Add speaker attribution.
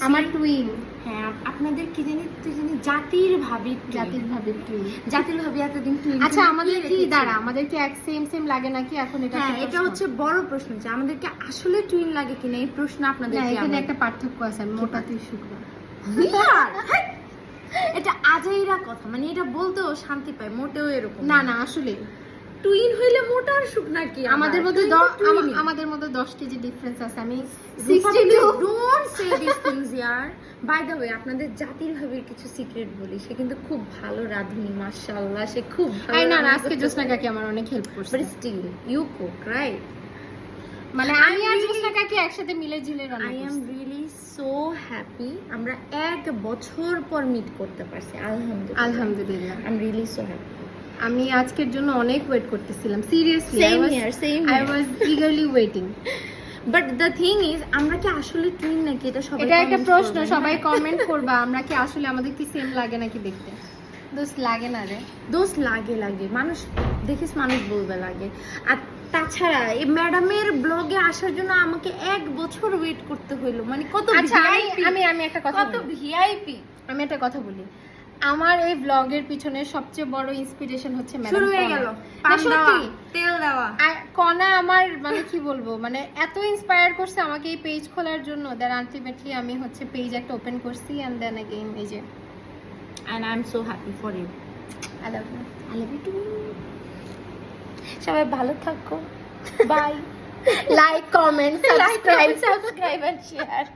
Speaker 1: আমার টুইন।
Speaker 2: হ্যাঁ, আপনাদের কি জানি জাতির ভাবি এতদিন টুইন।
Speaker 1: আচ্ছা আমাদের কি দাঁড়া, আমাদের কি এক সেম লাগে নাকি এখন? এটা
Speaker 2: হ্যাঁ, এটা হচ্ছে বড় প্রশ্ন যে আমাদেরকে আসলে টুইন লাগে কিনা, এই প্রশ্ন আপনাদের।
Speaker 1: এখানে একটা পার্থক্য আছে, আমি মোটা তুই শুকনো।
Speaker 2: এটা আজাইরা কথা, মানে এটা বলতেও শান্তি পায়, মোটেও এরকম
Speaker 1: না না, আসলে
Speaker 2: টুইন হইলে মোটা আর শুকনা কি?
Speaker 1: আমাদের মধ্যে আমাদের মধ্যে 10 কেজি ডিফারেন্স আছে। আমি
Speaker 2: 62। ডোন্ট সে দিস থিংস ইয়ার। বাই দ্য ওয়ে, আপনাদের জাতির ভাবির কিছু সিক্রেট বলি, সে কিন্তু খুব ভালো রাঁধুনি, মাশাআল্লাহ, সে খুব ভালো।
Speaker 1: না না, আজকে জোসনা কাকি আমার অনেক হেল্প করছে।
Speaker 2: But still you cook right,
Speaker 1: মানে আমি আর জোসনা কাকি একসাথে মিলে ঝিলে রান্না
Speaker 2: আই
Speaker 1: করছি।
Speaker 2: Am really so happy. আমরা 1 বছর পর মিট করতে পারছি, আলহামদুলিল্লাহ।
Speaker 1: আলহামদুলিল্লাহ,
Speaker 2: I am really so happy.
Speaker 1: আমি আজকের জন্য অনেক ওয়েট করতেছিলাম, seriously.
Speaker 2: Same here, same
Speaker 1: I
Speaker 2: here.
Speaker 1: was eagerly waiting.
Speaker 2: But the thing is, আমরা কি আসলে টুইন নাকি? এটা সবাই
Speaker 1: এটা একটা
Speaker 2: comment
Speaker 1: প্রশ্ন,
Speaker 2: করবেন,
Speaker 1: সবাই
Speaker 2: হ্যাঁ?
Speaker 1: কমেন্ট করবা আমরা কি আসলে, আমাদের কি সেম লাগে নাকি দেখতে? দোষ লাগে না রে,
Speaker 2: দোষ লাগে, মানুষ দেখিস, মানুষ বলবে লাগে। আর তাছাড়া এই ম্যাডামের ব্লগে আসার জন্য আমাকে 1 বছর ওয়েট করতে হইলো, মানে কত
Speaker 1: আচ্ছা
Speaker 2: VIP,
Speaker 1: আমি একটা কথা
Speaker 2: কত
Speaker 1: বলি।
Speaker 2: ভিআইপি।
Speaker 1: আমি একটা কথা বলি, আমার এই ব্লগের পিছনে সবচেয়ে বড় ইন্সপিরেশন হচ্ছে ম্যাডাম।
Speaker 2: শুরু হয়ে গেল
Speaker 1: সত্যি
Speaker 2: তেল দেওয়া।
Speaker 1: আর কনা আমার, মানে কি বলবো, মানে এত ইন্সপায়ার করছে আমাকে এই পেজ খোলার জন্য, দ্যাট আলটিমেটলি আমি হচ্ছে পেজ একটা ওপেন করছি, এন্ড দেন अगेन এই যে,
Speaker 2: and I'm so happy for you.
Speaker 1: I love you.
Speaker 2: I love you too. সবাই ভালো থাকো, bye.
Speaker 1: Like comment subscribe
Speaker 2: subscribe and share.